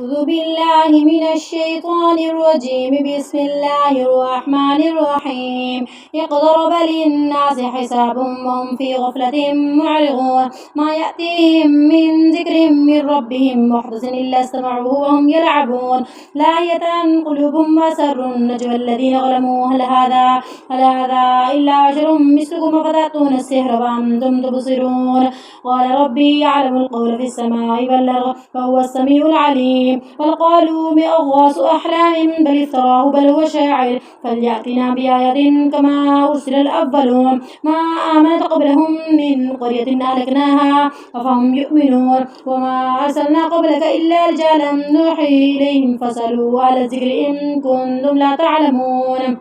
أعوذ بالله من الشيطان الرجيم. بسم الله الرحمن الرحيم. اقترب للناس حسابهم وهم في غفلة معرضون. ما يأتيهم من ذكر من ربهم محدث إلا استمعوه وهم يلعبون. لاهية قلوبهم وأسروا النجوى الذين ظلموا هل هذا إلا بشر مثلكم أفتأتون السحر وأنتم تبصرون. قال ربي يعلم القول في السماء والأرض وهو السميع العليم. بل قالوا أضغاث أحلام بل افتراه بل هو شاعر فليأتنا بآية كما أرسل الأولون. ما آمنت قبلهم من قرية أهلكناها أفهم يؤمنون. وما أرسلنا قبلك إلا رجالا نوحي إليهم فاسألوا أهل الذكر إن كنتم لا تعلمون.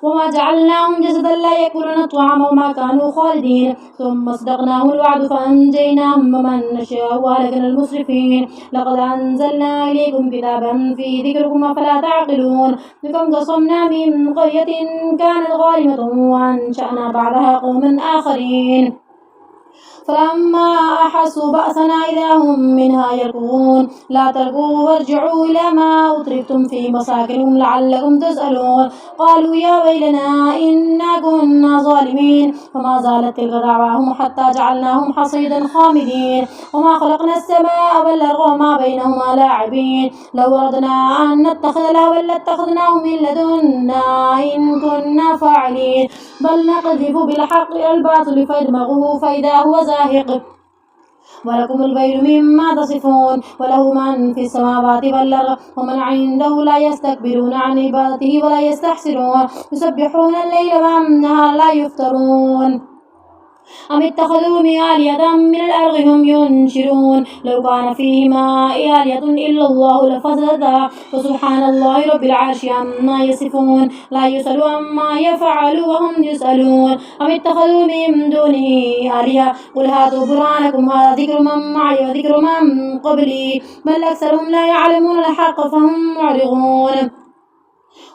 وما جعلناهم جسدا لا يأكلون الطعام وما كانوا خالدين. ثم صدقناهم الوعد فأنجيناهم ومن نشاء وأهلكنا المسرفين. لقد أنزلنا إليكم كتابا فيه ذكركم أفلا تعقلون. كم قصمنا من قرية كانت ظالمة وأنشأنا بعدها قوما آخرين. فلما أحسوا بأسنا إذا هم منها يركضون. لا تركضوا وارجعوا إلى ما أترفتم في مساكنهم لعلكم تسألون. قالوا يا ويلنا إنا كنا ظالمين. فما زالت تلك دعواهم حتى جعلناهم حصيدا خامدين. وما خلقنا السماء والأرض وما بينهما لاعبين. لو أردنا أن نتخذ لهوا لاتخذناه من لدنا إن كنا فاعلين. بل نقذف بالحق إلى الباطل فيدمغه فإذا هو زاهق. ولكم الويل مما تصفون. وله من في السماوات والأرض ومن عنده لا يستكبرون عن عبادته ولا يستحسرون. يسبحون الليل والنهار لا يفترون. أم اتخذوا من آلهة من الأرض هم ينشرون. لو كان فيهما آلهة إلا الله لفسدتا فسبحان الله رب العرش عما يصفون. لا يسأل عما يفعل وهم يسألون. أم اتخذوا من دونه آلهة قل هاتوا برهانكم هذا ذكر من معي وذكر من قبلي بل أكثرهم لا يعلمون الحق فهم معرضون.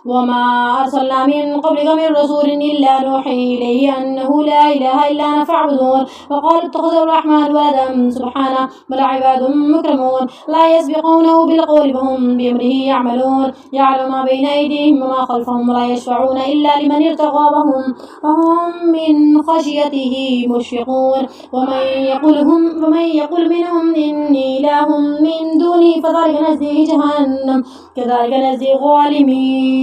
وما أرسلنا من قبلك من رسول إلا نوحي إليه أنه لا إله إلا أنا فاعبدون. وقالوا اتخذ الرحمن ولدا سبحانه بل عباد مكرمون لا يسبقونه بالقول وهم بأمره يعملون. يعلم ما بين أيديهم وما خلفهم ولا يشفعون إلا لمن ارتضى وهم من خشيته مشفقون. ومن يقل منهم إني إله من دونه فذلك نزله جهنم كذلك نزل الظالمين.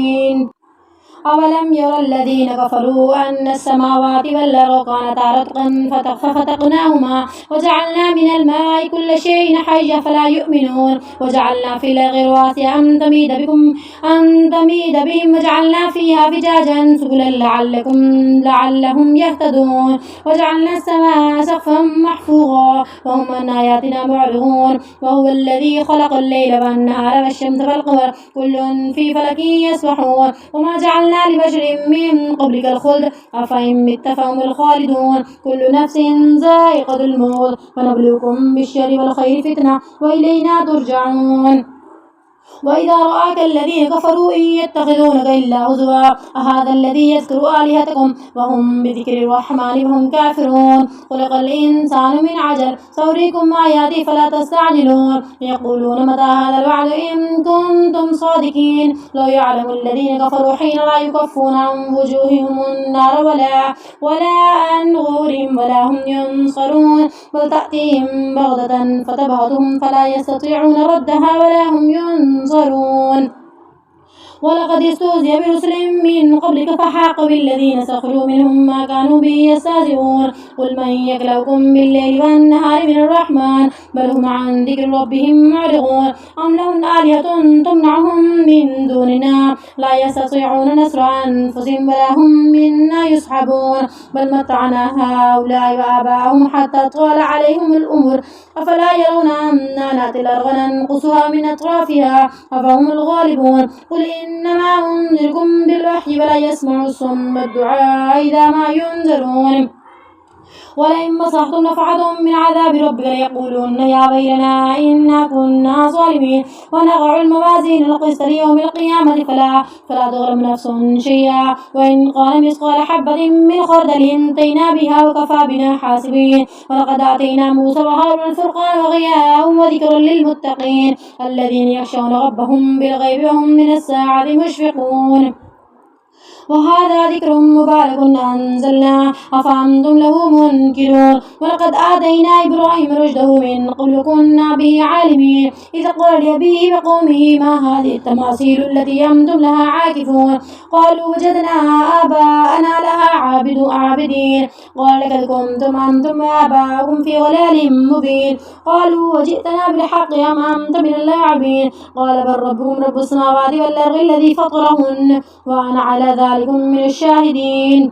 أولم ير الذين كفروا أن السماوات والأرض كانتا رتقا ففتقناهما وجعلنا من الماء كل شيء حي فلا يؤمنون. وجعلنا في الأرض رواسي أن تميد بهم وجعلنا فيها فجاجا سبلا لعلهم يهتدون. وجعلنا السماء سقفا محفوظا وهم عن آياتنا معرضون. وهو الذي خلق الليل والنهار والشمس والقمر كل في فلك يسبحون. وما جعلنا لبشر من قبلك الخلد أفإن مت فهم الخالدون. كل نفس ذائقة الموت ونبلوكم بالشر والخير فتنة وإلينا ترجعون. وإذا رآك الذين كفروا إن يتخذونك إلا هزوا أهذا الذي يذكر آلهتكم وهم بذكر الرحمن وهم كافرون. خلق الإنسان من عجل سأريكم آياتي فلا تستعجلون. يقولون متى هذا الوعد إن كنتم صادقين. لو يعلم الذين كفروا حين لا يكفون عن وجوههم النار ولا عن ظهورهم ولا هم ينصرون. بل تأتيهم بغتة فتبهتهم فلا يستطيعون ردها ولا هم ينصرون. ولقد استهزئ برسل من قبلك فحاق بالذين سخروا منهم ما كانوا به يستهزئون. قل من يكلؤكم بالليل والنهار من الرحمن بل هم عن ذكر ربهم معرضون. أم لهم آلهة تمنعهم من دوننا لا يستطيعون نصر أنفسهم ولا هم منا يسحبون. بل متعنا هؤلاء وآباءهم حتى طال عليهم الأمر أفلا يرون أنا نأتي الأرض ننقصها من أطرافها أفهم الغالبون. قل إنما أنذركم بالوحي ولا يسمع الصم الدعاء إذا ما ينذرون. ولئن مسحتم نفحة من عذاب ربك ليقولن يا ويلنا إنا كنا ظالمين ونضع الموازين القسط ليوم القيامة فلا تظلم نفس شيئا وإن قال مثقال حبة من خردل أتينا بها وكفى بنا حاسبين ولقد آتينا موسى وهارون الفرقان وضياء وذكرا للمتقين الذين يخشون ربهم بالغيب وهم من الساعة مشفقون وهذا ذكر مبارك أنزلناه أفأنتم له منكرون ولقد آتينا إبراهيم رشده من قبل وكنا به عالمين إذ قال لأبيه وقومه ما هذه التماثيل التي أنتم لها عاكفون قالوا وجدنا آباءنا لها عابدين قال لقد كنتم أنتم وآباؤكم في ضلال مبين قالوا وجئتنا بالحق أم أنت من اللاعبين قال بل ربكم رب السماوات والأرض الذي فطرهن وأنا على ذلك من الشاهدين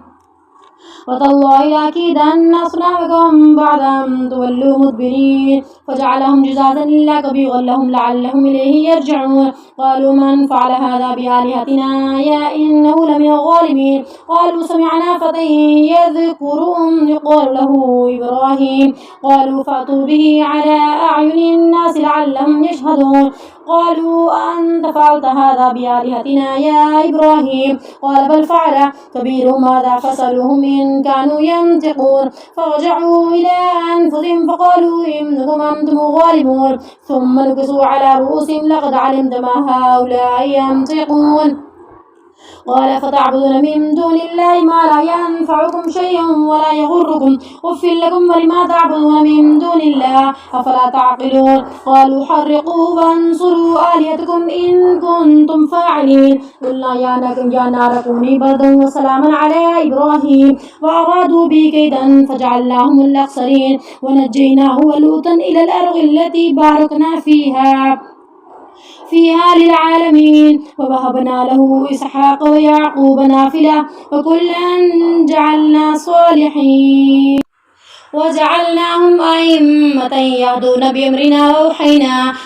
وتالله لأكيدن أصنامكم بعد أن تولوا مدبرين فجعلهم جزازا إلا كبيرا لهم لعلهم إليه يرجعون قالوا من فعل هذا بآلهتنا يا إنه لمن الظالمين قالوا سمعنا فتى يذكرهم يقال له إبراهيم قالوا فأتوا به على أعين الناس لعلهم يشهدون قالوا أنت فعلت هذا بآلهتنا يا إبراهيم قال بل فعل كبيرهم هذا فاسألوهم إن كانوا ينطقون فرجعوا إلى أنفسهم فقالوا إنكم أنتم ظالمون ثم نكسوا على رؤوسهم لقد علمت ما هؤلاء ينطقون قال فتعبدون من دون الله ما لا ينفعكم شيئا ولا يضركم أف لكم ولما تعبدون من دون الله أفلا تعقلون قالوا حرقوه وانصروا آلهتكم إن كنتم فاعلين قلنا يا نار كوني بردا وسلاما على إبراهيم وأرادوا به كيدا فجعلناهم الأخسرين ونجيناه ولوطا إلى الأرض التي باركنا فيها للعالمين ووهبنا له إسحاق ويعقوب نافلة وكلا جعلنا صالحين وجعلناهم أئمة يهدون بأمرنا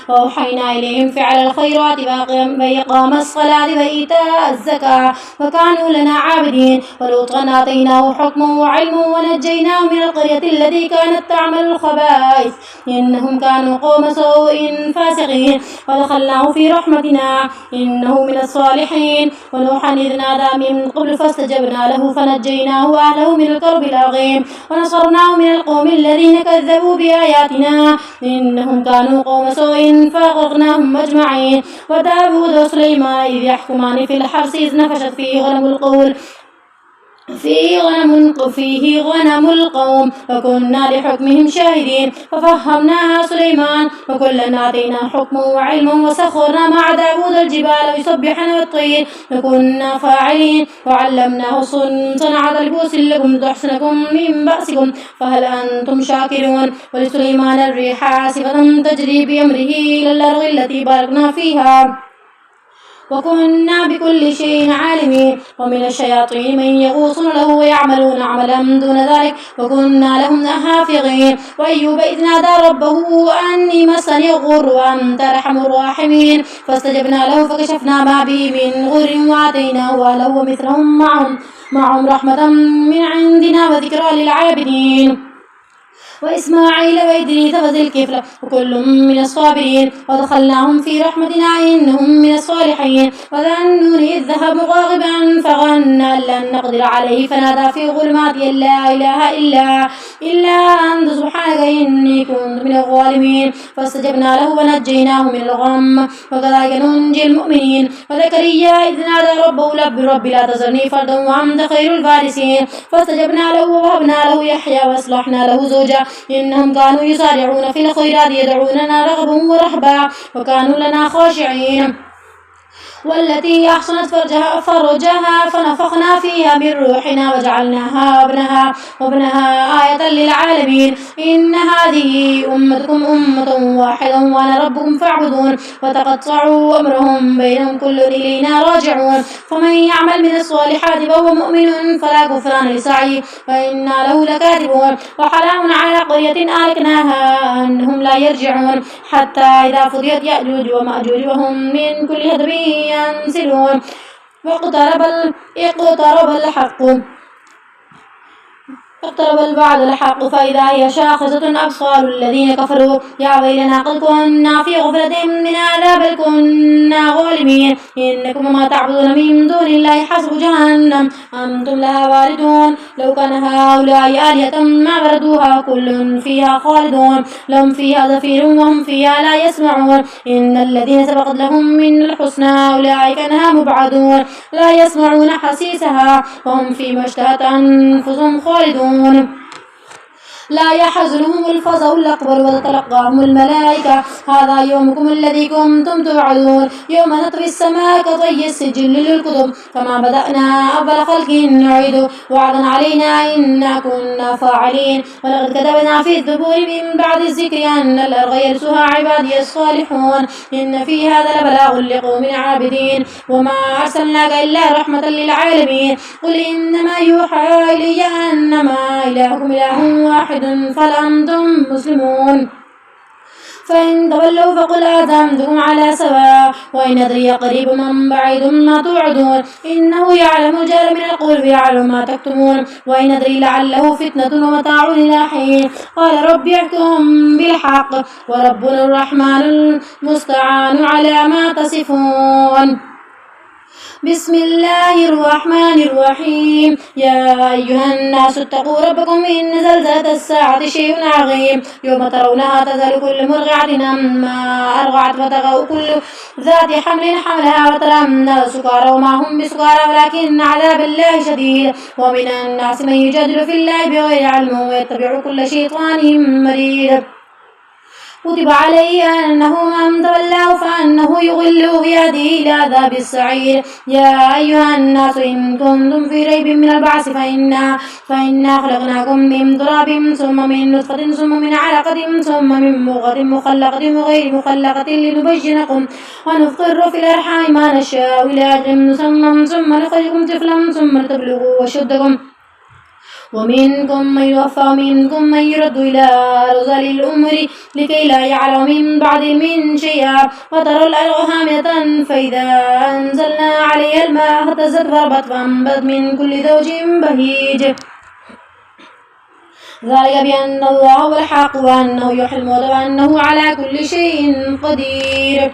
وأوحينا إليهم فعل الخيرات وإقام الصلاة وإيتاء الزكاة وكانوا لنا عابدين ولوطا آتيناه حكما وعلما ونجيناه من القرية التي كانت تعمل الخبائث إنهم كانوا قوم سوء فاسقين ودخلناه في رحمتنا إنه من الصالحين ونوحا إذ نادى من قبل فاستجبنا له فنجيناه وأهله من الكرب العظيم ونصرناه من القوم الذين كذبوا بآياتنا إنهم كانوا قوم سوء فأغرقناهم أجمعين وداود وسليمان إذ يحكمان في الحرث إذ نفشت فيه غنم القوم فكنا لحكمهم شاهدين ففهمناها سليمان وكلا آتينا حكما وعلما وسخرنا مع داود الجبال يسبحن والطير فكنا فاعلين وعلمناه صنعة لبوس لكم تحصنكم من بأسكم فهل أنتم شاكرون ولسليمان الريح عاصفة تجري بأمره إلى الأرض التي باركنا فيها وكنا بكل شيء عالمين ومن الشياطين من يغوصون له ويعملون عملا دون ذلك وكنا لهم حافظين وأيوب إذ نادى ربه أني مسني الضر وأنت أرحم الراحمين فاستجبنا له فكشفنا ما به من ضر وآتيناه أهله ومثلهم معهم رحمة من عندنا وذكرى للعابدين وإسماعيل وإدريس وذي الكفل وكل من الصابرين ودخلناهم في رحمتنا إنهم من الصالحين وذا النون إذ ذهب مغاضبا فظن أن لن نقدر عليه فنادى في ظلمات لا إله إلا أنت سبحانك إني كنت من الظالمين فاستجبنا له ونجيناه من الغم وكذلك ننجي المؤمنين وزكريا إذ نادى ربه رب لا تذرني فردا وأنت خير الفارسين فاستجبنا له ووهبنا له يحيى وأصلحنا له زوجا إنهم كانوا يسارعون في الخيرات يدعوننا رغبا ورهبا وكانوا لنا خاشعين والتي أحصنت فرجها فنفخنا فيها من روحنا وجعلناها وابنها آية للعالمين إن هذه أمتكم أمة واحدة وأنا ربكم فاعبدون وتقطعوا أمرهم بينهم كل إلينا راجعون فمن يعمل من الصالحات وهو مؤمن فلا كفران لسعيه فإنا له لكاذبون وحرام على قرية أهلكناها أنهم لا يرجعون حتى إذا فضيت يأجوج ومأجوج وهم من كل هدب ينسلون واقترب الحق اقترب الوعد الحق فإذا هي شاخصة أبصار الذين كفروا يا ويلنا قد كنا في غفلة من هذا بل كنا ظالمين إنكم وما تعبدون من دون الله حسب جهنم أنتم لها واردون لو كان هؤلاء آلهة ما وردوها كل فيها خالدون لهم فيها زفير وهم فيها لا يسمعون إن الذين سبقت لهم من الحسنى أولئك عنها مبعدون لا يسمعون حسيسها وهم فيما اشتهت أنفسهم خالدون لا يحزنهم الفزع الأكبر وتتلقاهم الملائكة هذا يومكم الذي كنتم توعدون يوم نطوي السماء كطي السجل للكتب كما بدأنا أول خلق نعيده وعدا علينا إنا كنا فاعلين ولقد كتبنا في الزبور من بعد الذكر أن الأرض يرثها عبادي الصالحون إن في هذا لبلاغ لقوم عابدين وما أرسلناك إلا رحمة للعالمين قل إنما يوحى إلي أنما إلهكم إله واحد فهل أنتم مسلمون فإن تولوا فقل آذنتكم على سواء وإن أدري قريب من بعيد ما توعدون إنه يعلم الجهر من القول ويعلم ما تكتمون وإن أدري لعله فتنة ومتاع إلى حين قال رب احكم بالحق وربنا الرحمن المستعان على ما تصفون بسم الله الرحمن الرحيم يا أيها الناس اتقوا ربكم إن زلزلة الساعة شيء عظيم يوم ترونها تذهل كل مرضعة عما أرضعت وتضع كل ذات حمل حملها وترى الناس سكارى وما هم بسكارى ولكن عذاب الله شديد ومن الناس من يجادل في الله بغير علم ويتبع كل شيطان مريد كتب عليه أنه من تولاه فأنه يضله بيده إلى عذاب السعير يا أيها الناس إن كنتم في ريب من البعث فإنا خلقناكم من تراب ثم من نطفة ثم من علقة ثم من مضغة مخلقة وغير مخلقة لنبينكم ونفطر في الأرحام ما نشاء إلى أجل مسمى ثم نخرجكم طفلا ثم لتبلغوا أشدكم ومنكم من يوفى ومنكم من يرد إلى أرذل الأمر لكي لا يعلم من بعد علم شيئا وترى الأرض هامدة فإذا أنزلنا عليها الماء اهتزت وربت وأنبت من كل زوج بهيج ذلك بأن الله هو الحق وأنه يحيي الموتى وأنه على كل شيء قدير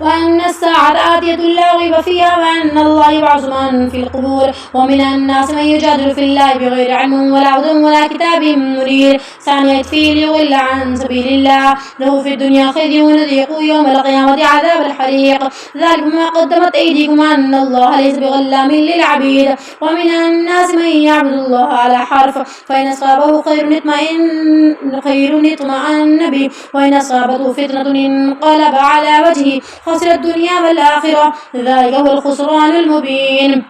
وأن الساعة آتية لا ريب فيها وأن الله يبعث من في القبور ومن الناس من يجادل في الله بغير علم ولا هدى ولا كتاب منير ثانية فيه ليضل عن سبيل الله له في الدنيا خزي ونذيقه يوم القيامة عذاب الحريق ذلك ما قدمت أيديكم أن الله ليس بظلام للعبيد ومن الناس من يعبد الله على حرف فإن أصابه خير اطمأن به وإن أصابته فتنة انقلب على وجهه خسر الدنيا والآخرة ذلك هو الخسران المبين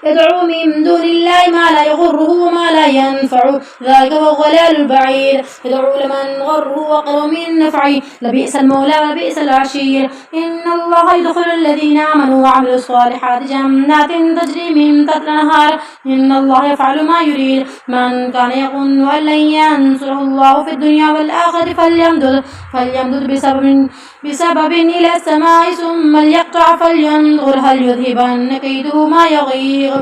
يدعو من دون الله ما لا يغره وما لا ينفعه ذلك هو الضلال البعيد يدعو لمن غره وقر من نفعه لبئس المولى ولبئس العشير إن الله يدخل الذين آمنوا وعملوا الصالحات جنات تجري من تحتها الأنهار إن الله يفعل ما يريد من كان يظن أن لن ينصره الله في الدنيا والآخرة فليمدد بسبب إلى السماء ثم ليقطع فلينظر هل يذهبن كيده ما يغيظ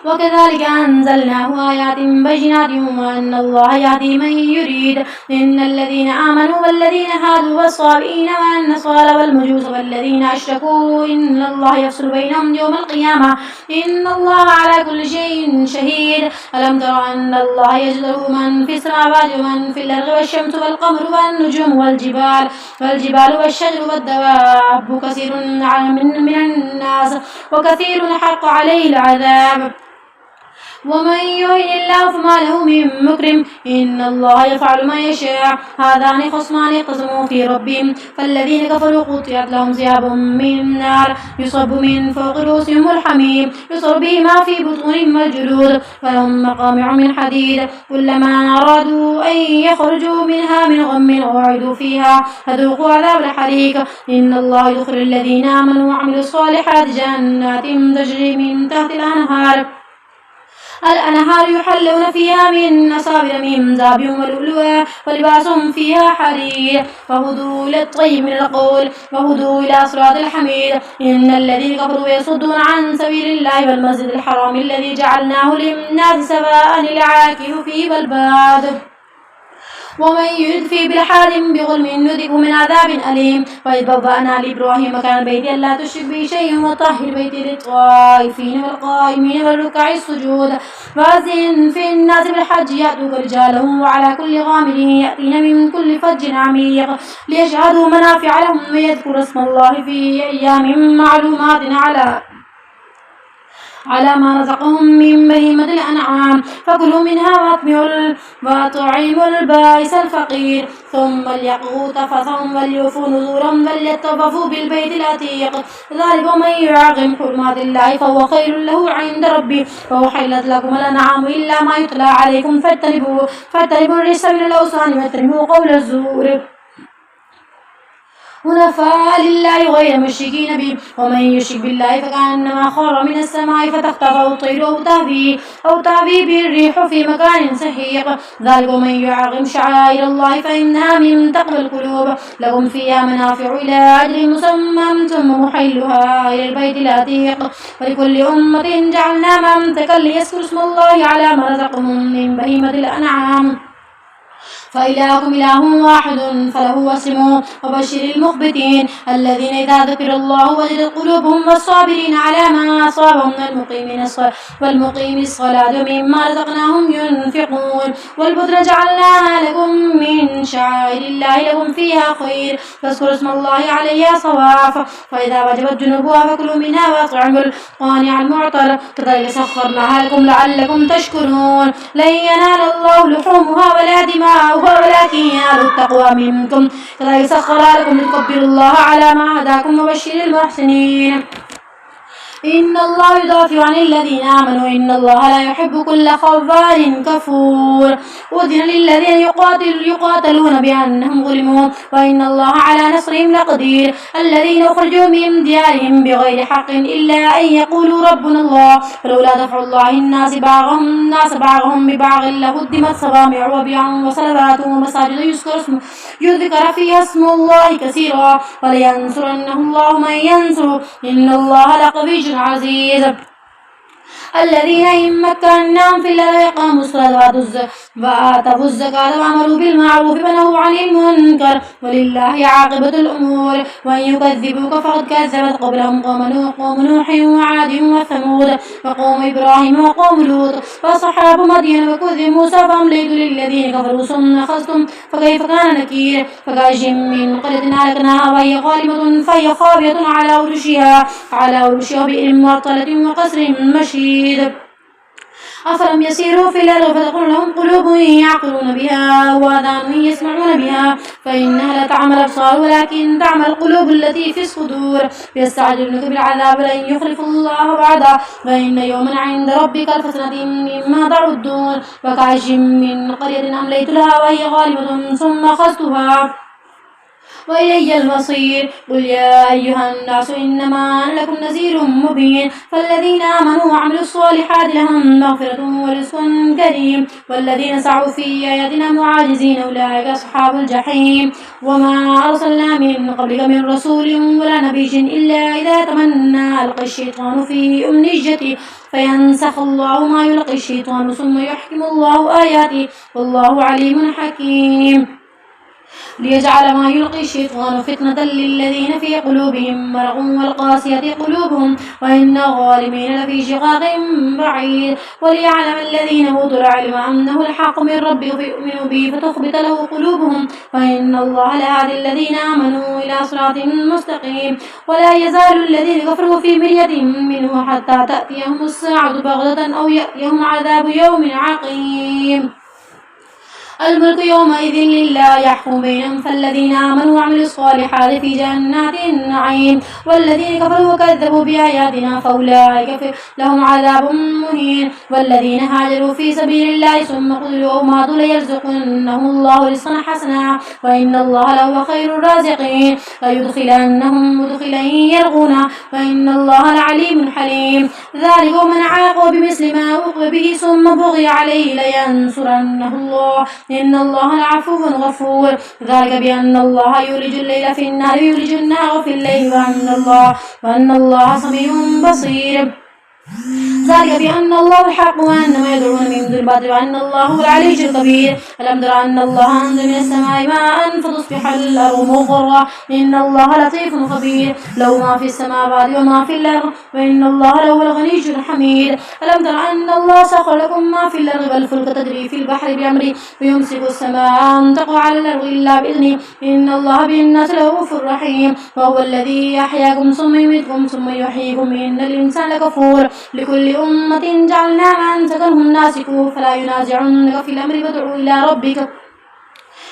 وكذلك أنزلناه آيات بينات وأن الله يهدي من يريد إن الذين آمنوا والذين هادوا والصابئين والنصارى والمجوس والذين أشركوا إن الله يفصل بينهم يوم القيامة إن الله على كل شيء شهيد ألم تر أن الله يجعل من في السماوات ومن في الأرض والشمس والقمر والنجوم والجبال والشجر والدواب كثير من الناس وكثير حق عليه العذاب ومن يهن الله فما له من مكرم إن الله يفعل ما يشاء هذان خصمان اختصموا في ربهم فالذين كفروا قطعت لهم ثياب من نار يصب من فوق رؤوسهم الحميم يصب به ما في بطونهم والجلود ولهم مقامع من حديد كلما أرادوا أن يخرجوا منها من غم أعيدوا فيها فذوقوا عذاب الحريق إن الله يدخل الذين آمنوا وعملوا الصالحات جنات تجري من تحت الأنهار الأنهار يحلون فيها من أساور من ذهب ولؤلؤا ولباسهم فيها حرير وهدوا إلى الطيب من القول وهدوا إلى صراط الحميد. إن الذين كفروا يصدون عن سبيل الله والمسجد الحرام الذي جعلناه للناس سواء العاكف فيه والباد ومن يرد فيه بإلحاد بظلم نذقه من عذاب أليم. وإذ بوأنا لإبراهيم مكان البيت ألا تشرك بي شيئا وطهر بيتي للطائفين والقائمين والركع السجود وأذن في الناس بالحج يأتوك رجالا وعلى كل ضامر يأتين من كل فج عميق ليشهدوا منافع لهم ويذكروا اسم الله في أيام معلومات على ما رزقهم من بهيمة الأنعام فكلوا منها وأطعموا البائس الفقير ثم ليقضوا تفثهم وليوفوا نذورهم وليطوفوا بالبيت العتيق. ذلك من يعظم حرمات الله فهو خير له عند ربه. وأحلت لكم الأنعام إلا ما يتلى عليكم فاجتنبوا الرجس من الأوثان واجتنبوا قول الزور حنفاء لله غير مشركين به. ومن يشرك بالله فكأنما خر من السماء فتخطفه الطير أو تهوي به الريح في مكان سحيق. ذلك من يعظم شعائر الله فإنها من تقوى القلوب. لهم فيها منافع إلى أجل مسمى ثم محلها إلى البيت العتيق. ولكل أمة جعلنا منسكا ليذكروا اسم الله على ما رزقهم من بهيمة الأنعام فإلهكم إله واحد فله أسلموا. وبشر المخبتين الذين إذا ذكر الله وجلت قلوبهم والصابرين على ما أصابهم والمقيم الصلاة ومما رزقناهم ينفقون. والبدر جعلناها لكم من شعائر الله لكم فيها خير فاذكروا اسم الله عليها صواف. فإذا وجبت جنوبها فكلوا منها وأطعموا القانع المعطر كذلك سخرناها لكم لعلكم تشكرون. لن ينال الله لحومها ولا دماؤها ولكن ينال التقوى منكم. كذلك سخرها لكم لتكبروا الله على ما هداكم وبشر المحسنين. إن الله يدافع عن الذين آمنوا إن الله لا يحب كل خوان كفور. أذن للذين يقاتلون بأنهم ظلموا وإن الله على نصرهم لقدير. الذين أخرجوا من ديارهم بغير حق إلا أن يقولوا ربنا الله ولولا دفع الله الناس بعضهم ببعض لهدمت صوامع وبيع وصلوات ومساجد يذكر فيها اسم الله كثيرا ولينصرنه الله من ينصره إن الله لقوي عزيز. الذين إن مكناهم في الأرض أقاموا الصلاة وآتوا الزكاة وأمروا بالمعروف ونهوا عن المنكر ولله عاقبة الأمور. وإن يكذبوك فقد كذبت قبلهم قوم نوح وعاد وثمود وقوم إبراهيم وقوم لوط وأصحاب مدين وكذب موسى فأمليت للذين كفروا ثم أخذتهم فكيف كان نكير. فكأي من قرية أهلكناها فهي خاوية على عروشها بئر معطلة وقصر مشيد. أفلم يسيروا في الأرض فتكون لهم قلوب يعقلون بها وآذان يسمعون بها فإنها لا تعمى الأبصار ولكن تعمى القلوب التي في الصدور. يستعجلونك بالعذاب لن يخلف الله وعده فإن يوما عند ربك ألف سنة مما تعدون. وكأي من قرية أمليت لها وهي غالبة ثم أخذتها وإلي المصير. قل يا أيها الناس إنما أنا لكم نذير مبين. فالذين آمنوا وعملوا الصالحات لهم مغفرة ورزق كريم والذين سعوا في آياتنا معاجزين أولئك أصحاب الجحيم. وما أرسلنا من قبلك من رسول ولا نبي إلا إذا تمنى ألقى الشيطان في أمنيته فينسخ الله ما يلقي الشيطان ثم يحكم الله آياته والله عليم حكيم. ليجعل ما يلقي الشيطان فتنة للذين في قلوبهم مرض والقاسية قلوبهم وإن الظالمين لفي شقاق بعيد. وليعلم الذين أوتوا العلم أنه الحق من ربك فيؤمنوا به فتخبت له قلوبهم وإن الله لهادي الذين آمنوا إلى صراط مستقيم. ولا يزال الذين كفروا في مرية منه حتى تأتيهم الساعة بغتة أو يأتيهم عذاب يوم عقيم. الملك يومئذ لله يحكم بينهم فالذين آمنوا وعملوا الصالحات في جنات النعيم والذين كفروا وكذبوا بآياتنا فأولئك لهم عذاب مهين والذين هاجروا في سبيل الله ثم قتلوا أو ماتوا ليرزقنهم الله رزقا حسنا وإن الله لهو خير الرازقين ليدخلنهم مدخلا يرغون وإن الله لعليم حليم ذلك ومن عاقب بمثل ما عوقب به ثم بغي عليه لينصرنه الله إن الله لعفو غفور ذلك بأن الله يولج الليل في النهار ويولج النهار في الليل وأن الله سميع بصير ذلك بأن الله الحق وأن ما يدعون من دون الباطل وأن الله هو العلي الكبير ألم تر أن الله أنزل من السماء ماء فتصبح الأرض مخضرا إن الله لطيف خبير له ما في السماوات وما في الأرض وإن الله له الغني الحميد ألم تر أن الله سخر لكم ما في الأرض والفلك تجري في البحر بأمره ويمسك السماء أن تقع على الأرض إلا بإذنه إن الله بالناس لرؤوف رحيم وهو الذي يحياكم ثم يميتكم ثم يحييكم إن الإنسان لكفور لكل أمة جعلنا منسكا هم ناسكوه فلا ينازعنك في الأمر وادع إلى ربك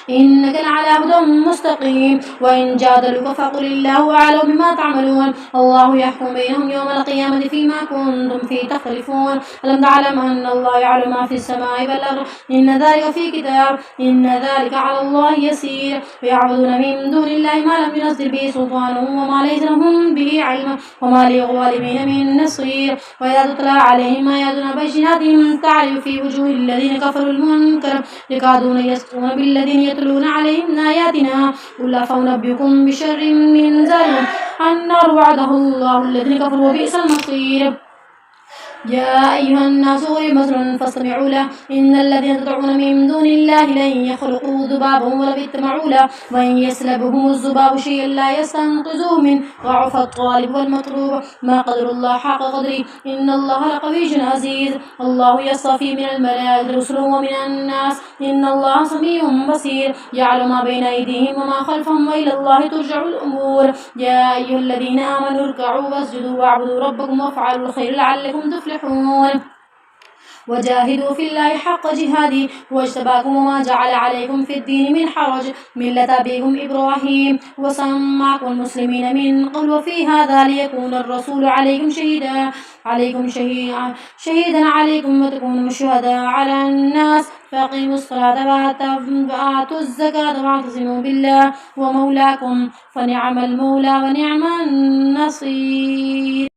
إنك لعلى هدى مستقيم وإن جادلوك فقل الله أعلم بما تعملون الله يحكم بينهم يوم القيامة فيما كنتم فيه تختلفون ألم تعلم أن الله يعلم ما في السماء والأرض إن ذلك في كتاب إن ذلك على الله يسير ويعبدون من دون الله ما لم ينزل به سلطانه وما ليس لهم به علم وما للظالمين من نصير وإذا تتلى عليهم آياتنا بينات تعرف في وجوه الذين كفروا المنكر يكادون يسطون بالذين يتلون عليهم آياتنا قل أفأنبئكم بشر من ذلك النار وعده الله الذين كفروا وبئس المصير يا أيها الناس ضرب مثل فاستمعوا له إن الذين تدعون من دون الله لن يخلقوا ذبابا ولو اجتمعوا له وإن يسلبهم الذباب شيئا لا يستنقذوه منه ضعف الطالب والمطلوب ما قدر الله حق قدره إن الله لقوي عزيز الله يصطفي من الملائكة رسلا ومن الناس إن الله سميع بصير يعلم ما بين أيديهم وما خلفهم وإلى الله ترجع الأمور يا أيها الذين آمنوا اركعوا واسجدوا واعبدوا ربكم وافعلوا الخير لعلكم تفلحون وجاهدوا في الله حق جهاده واجتباكم وما جعل عليكم في الدين من حرج ملة أبيكم إبراهيم وسماكم المسلمين من قبل وفي هذا ليكون الرسول عليكم شهيدا عليكم وتكونوا شهداء على الناس فأقيموا الصلاة وآتوا الزكاة واعتصموا بالله ومولاكم فنعم المولى ونعم النصير.